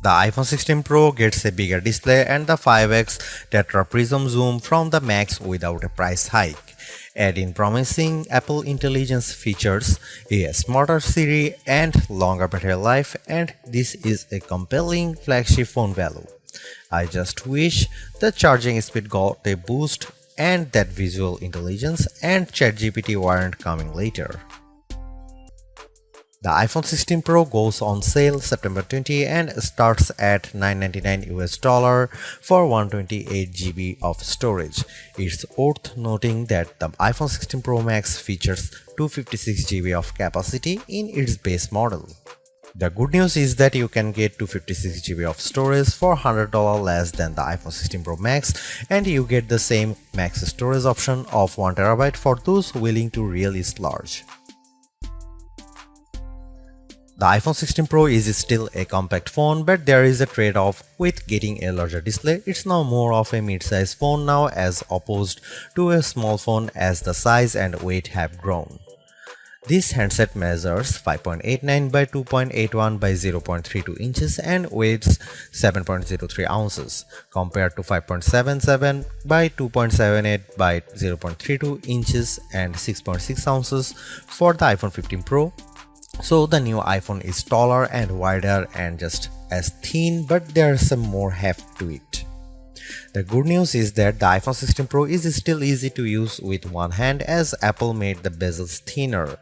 The iPhone 16 Pro gets a bigger display and the 5x Tetra Prism zoom from the Max without a price hike. Add in promising Apple Intelligence features, a smarter Siri and longer battery life, and this is a compelling flagship phone value. I just wish the charging speed got a boost and that visual intelligence and ChatGPT weren't coming later. The iPhone 16 Pro goes on sale September 20 and starts at $999 for 128 GB of storage. It's worth noting that the iPhone 16 Pro Max features 256 GB of capacity in its base model. The good news is that you can get 256 GB of storage for $100 less than the iPhone 16 Pro Max, and you get the same max storage option of 1 TB for those willing to really splurge. The iPhone 16 Pro is still a compact phone, but there is a trade-off with getting a larger display. It's now more of a mid-size phone now as opposed to a small phone as the size and weight have grown. This handset measures 5.89 by 2.81 by 0.32 inches and weighs 7.03 ounces compared to 5.77 by 2.78 by 0.32 inches and 6.6 ounces for the iPhone 15 Pro. So the new iPhone is taller and wider and just as thin, but there's some more heft to it. The good news is that the iPhone 16 Pro is still easy to use with one hand as Apple made the bezels thinner.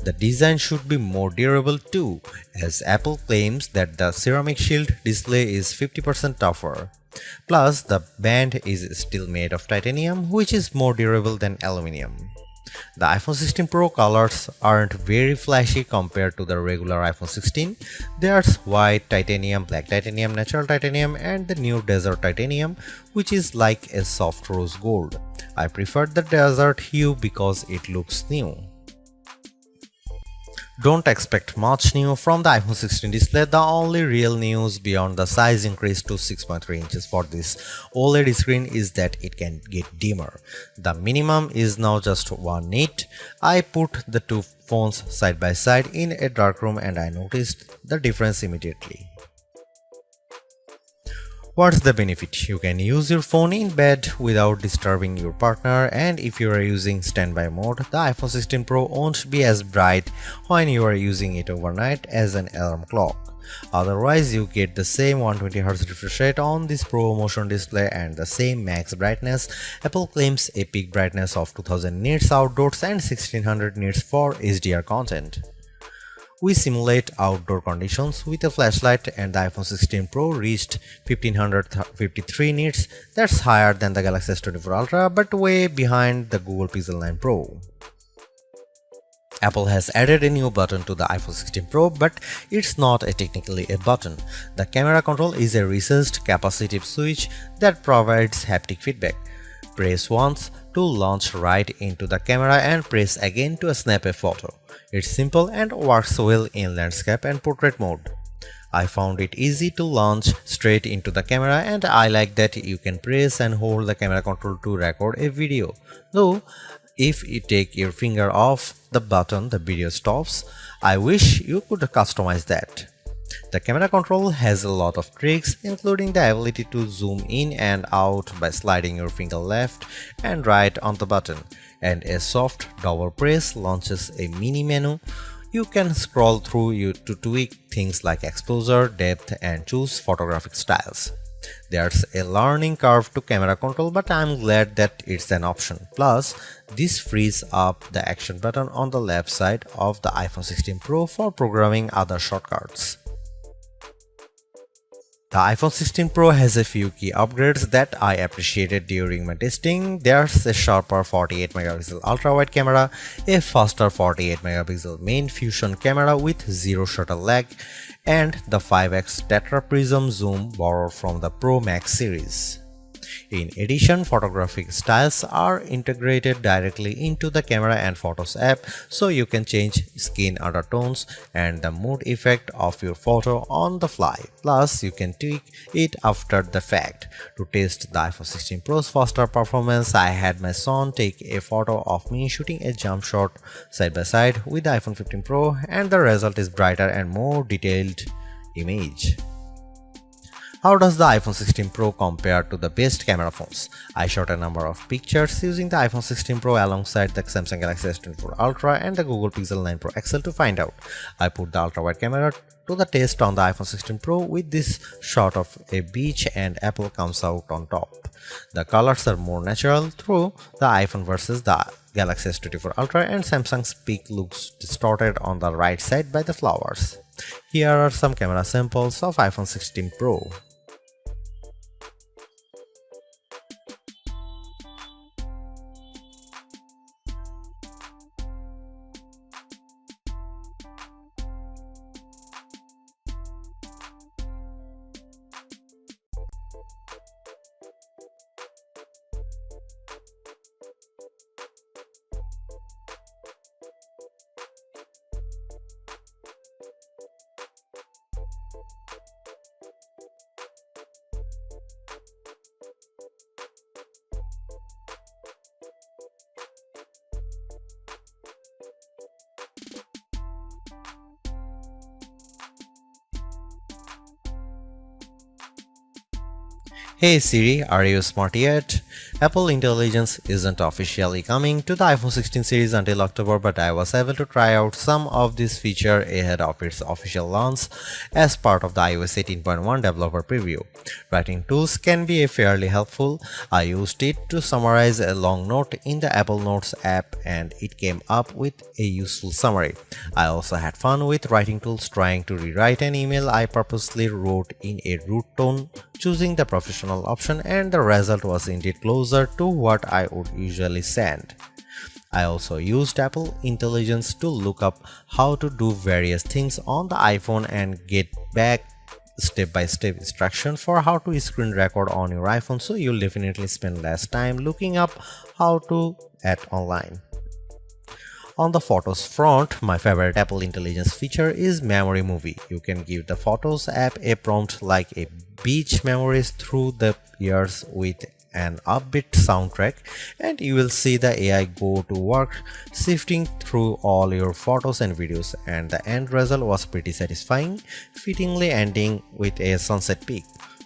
The design should be more durable too, as Apple claims that the ceramic shield display is 50% tougher. Plus, the band is still made of titanium, which is more durable than aluminum. The iPhone 16 Pro colors aren't very flashy compared to the regular iPhone 16. There's white titanium, black titanium, natural titanium, and the new desert titanium, which is like a soft rose gold. I prefer the desert hue because it looks new. Don't expect much new from the iPhone 16 display. The only real news beyond the size increase to 6.3 inches for this OLED screen is that it can get dimmer. The minimum is now just 1 nit. I put the two phones side by side in a dark room and I noticed the difference immediately. What's the benefit? You can use your phone in bed without disturbing your partner, and if you are using standby mode, the iPhone 16 Pro won't be as bright when you are using it overnight as an alarm clock. Otherwise, you get the same 120Hz refresh rate on this Pro Motion display and the same max brightness. Apple claims a peak brightness of 2000 nits outdoors and 1600 nits for HDR content. We simulate outdoor conditions with a flashlight and the iPhone 16 Pro reached 1553 nits. That's higher than the Galaxy S24 Ultra but way behind the Google Pixel 9 Pro. Apple has added a new button to the iPhone 16 Pro, but it's not technically a button. The camera control is a recessed capacitive switch that provides haptic feedback. Press once to launch right into the camera and press again to snap a photo. It's simple and works well in landscape and portrait mode. I found it easy to launch straight into the camera and I like that you can press and hold the camera control to record a video. Though, if you take your finger off the button, the video stops. I wish you could customize that. The camera control has a lot of tricks, including the ability to zoom in and out by sliding your finger left and right on the button, and a soft double press launches a mini menu. You can scroll through to tweak things like exposure, depth, and choose photographic styles. There's a learning curve to camera control, but I'm glad that it's an option. Plus, this frees up the action button on the left side of the iPhone 16 Pro for programming other shortcuts. The iPhone 16 Pro has a few key upgrades that I appreciated during my testing. There's a sharper 48MP ultra-wide camera, a faster 48MP main fusion camera with zero shutter lag, and the 5x Tetra Prism zoom borrowed from the Pro Max series. In addition, photographic styles are integrated directly into the Camera and Photos app, so you can change skin undertones and the mood effect of your photo on the fly. Plus, you can tweak it after the fact. To test the iPhone 16 Pro's faster performance, I had my son take a photo of me shooting a jump shot side by side with the iPhone 15 Pro, and the result is brighter and more detailed image. How does the iPhone 16 Pro compare to the best camera phones? I shot a number of pictures using the iPhone 16 Pro alongside the Samsung Galaxy S24 Ultra and the Google Pixel 9 Pro XL to find out. I put the ultra-wide camera to the test on the iPhone 16 Pro with this shot of a beach and Apple comes out on top. The colors are more natural through the iPhone versus the Galaxy S24 Ultra, and Samsung's peak looks distorted on the right side by the flowers. Here are some camera samples of iPhone 16 Pro. Hey Siri, are you smart yet? Apple Intelligence isn't officially coming to the iPhone 16 series until October, but I was able to try out some of this feature ahead of its official launch as part of the iOS 18.1 developer preview. Writing tools can be fairly helpful. I used it to summarize a long note in the Apple Notes app and it came up with a useful summary. I also had fun with writing tools trying to rewrite an email I purposely wrote in a rude tone, choosing the professional option, and the result was indeed closer to what I would usually send. I also used Apple Intelligence to look up how to do various things on the iPhone and get back step-by-step instruction for how to screen record on your iPhone, so you'll definitely spend less time looking up how to at online. On the Photos front, my favorite Apple Intelligence feature is Memory Movie. You can give the Photos app a prompt like a beach memories through the years with an upbeat soundtrack, and you will see the AI go to work sifting through all your photos and videos, and the end result was pretty satisfying, fittingly ending with a sunset peak.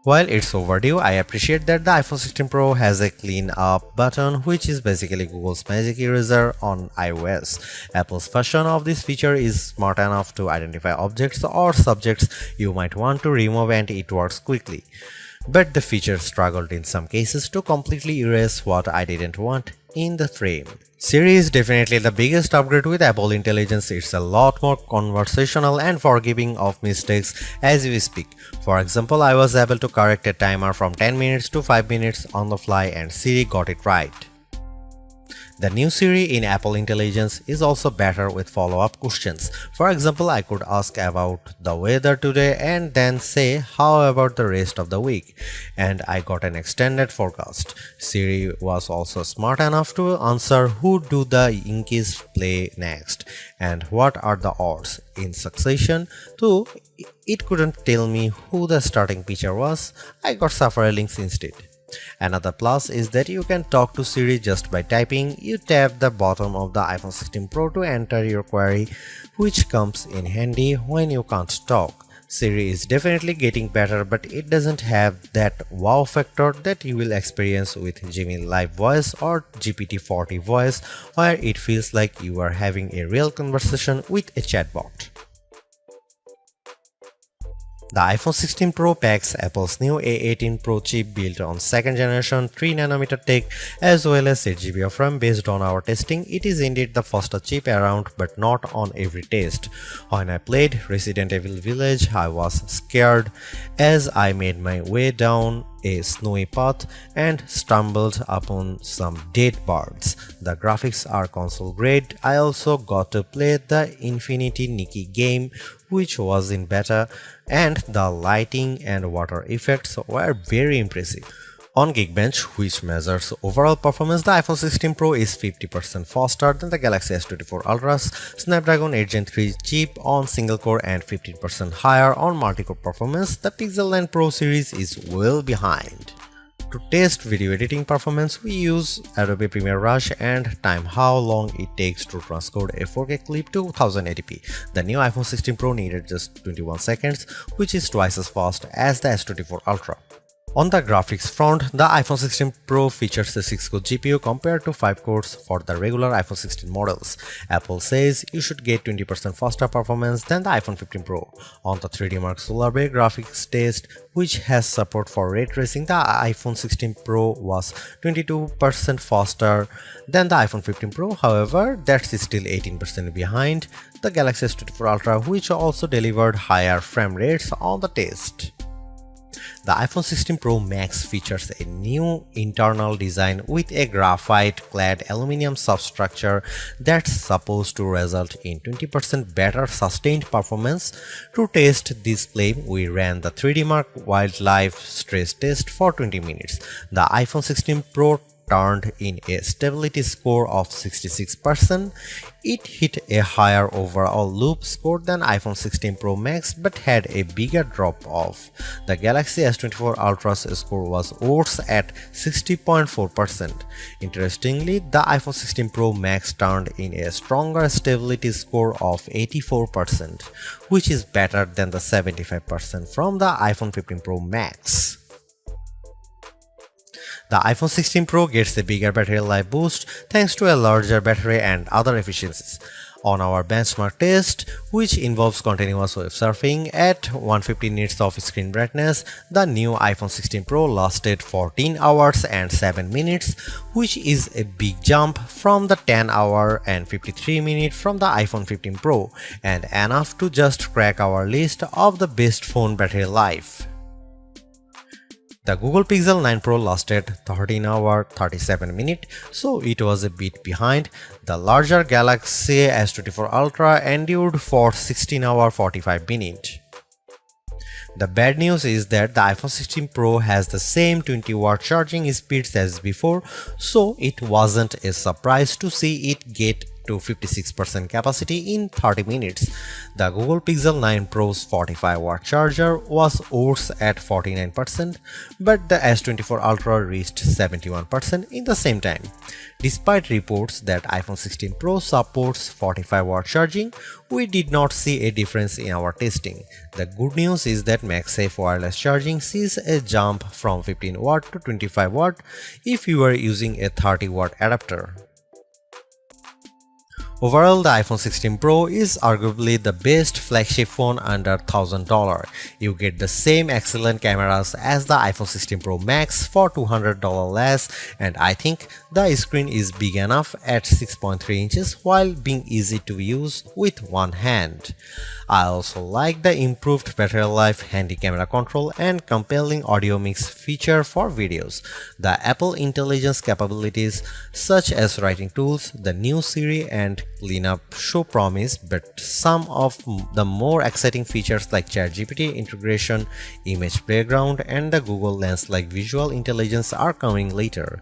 While it's overdue, I appreciate that the iPhone 16 Pro has a clean up button, which is basically Google's magic eraser on iOS. Apple's version of this feature is smart enough to identify objects or subjects you might want to remove, and it works quickly. But the feature struggled in some cases to completely erase what I didn't want in the frame. Siri is definitely the biggest upgrade with Apple Intelligence. It's a lot more conversational and forgiving of mistakes as we speak. For example, I was able to correct a timer from 10 minutes to 5 minutes on the fly and Siri got it right. The new Siri in Apple Intelligence is also better with follow-up questions. For example, I could ask about the weather today and then say, how about the rest of the week? And I got an extended forecast. Siri was also smart enough to answer who do the Yankees play next and what are the odds in succession, though it couldn't tell me who the starting pitcher was. I got several links instead. Another plus is that you can talk to Siri just by typing. You tap the bottom of the iPhone 16 Pro to enter your query, which comes in handy when you can't talk. Siri is definitely getting better, but it doesn't have that wow factor that you will experience with Gemini Live Voice or GPT-40 Voice, where it feels like you are having a real conversation with a chatbot. The iPhone 16 Pro packs Apple's new A18 Pro chip built on 2nd generation 3nm tech as well as 8GB of RAM. Based on our testing, it is indeed the fastest chip around, but not on every test. When I played Resident Evil Village, I was scared as I made my way down a snowy path and stumbled upon some dead birds. The graphics are console grade. I also got to play the Infinity Nikki game, which was in beta, and the lighting and water effects were very impressive. On Geekbench, which measures overall performance, the iPhone 16 Pro is 50% faster than the Galaxy S24 Ultra's Snapdragon 8 Gen 3 chip on single core and 15% higher on multi-core performance. The Pixel 9 Pro series is well behind. To test video editing performance, we use Adobe Premiere Rush and time how long it takes to transcode a 4K clip to 1080p. The new iPhone 16 Pro needed just 21 seconds, which is twice as fast as the S24 Ultra. On the graphics front, the iPhone 16 Pro features a 6-core GPU compared to 5 cores for the regular iPhone 16 models. Apple says you should get 20% faster performance than the iPhone 15 Pro. On the 3D Mark Solar Bay graphics test, which has support for ray tracing, the iPhone 16 Pro was 22% faster than the iPhone 15 Pro. However, that's still 18% behind the Galaxy S24 Ultra, which also delivered higher frame rates on the test. The iPhone 16 Pro Max features a new internal design with a graphite-clad aluminum substructure that's supposed to result in 20% better sustained performance. To test this claim, we ran the 3D Mark Wildlife stress test for 20 minutes. The iPhone 16 Pro turned in a stability score of 66%. It hit a higher overall loop score than iPhone 16 Pro Max but had a bigger drop-off. The Galaxy S24 Ultra's score was worse at 60.4%. Interestingly, the iPhone 16 Pro Max turned in a stronger stability score of 84%, which is better than the 75% from the iPhone 15 Pro Max. The iPhone 16 Pro gets a bigger battery life boost thanks to a larger battery and other efficiencies. On our benchmark test, which involves continuous web surfing at 150 nits of screen brightness, the new iPhone 16 Pro lasted 14 hours and 7 minutes, which is a big jump from the 10 hour and 53 minutes from the iPhone 15 Pro, and enough to just crack our list of the best phone battery life. The Google Pixel 9 Pro lasted 13 hours 37 minutes, so it was a bit behind. The larger Galaxy S24 Ultra endured for 16 hours 45 minutes. The bad news is that the iPhone 16 Pro has the same 20-watt charging speeds as before, so it wasn't a surprise to see it get to 56% capacity in 30 minutes. The Google Pixel 9 Pro's 45-watt charger was worse at 49%, but the S24 Ultra reached 71% in the same time. Despite reports that iPhone 16 Pro supports 45-watt charging, we did not see a difference in our testing. The good news is that MagSafe wireless charging sees a jump from 15W to 25W if you are using a 30-watt adapter. Overall, the iPhone 16 Pro is arguably the best flagship phone under $1,000. You get the same excellent cameras as the iPhone 16 Pro Max for $200 less, and I think the screen is big enough at 6.3 inches while being easy to use with one hand. I also like the improved battery life, handy camera control, and compelling audio mix feature for videos. The Apple Intelligence capabilities such as writing tools, the new Siri, and cleanup show promise, but some of the more exciting features like ChatGPT integration, image playground, and the Google Lens like visual intelligence are coming later.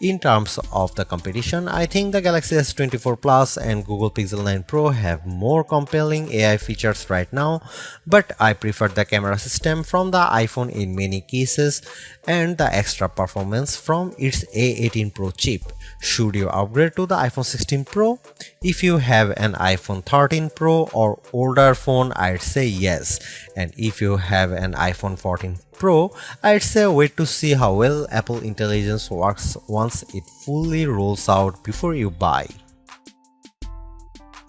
In terms of the competition, I think the Galaxy S24 Plus and Google Pixel 9 Pro have more compelling AI features right now, but I prefer the camera system from the iPhone in many cases and the extra performance from its A18 Pro chip. Should you upgrade to the iPhone 16 Pro? If you have an iPhone 13 Pro or older phone, I'd say yes. And if you have an iPhone 14 Pro, I'd say wait to see how well Apple Intelligence works once it fully rolls out before you buy.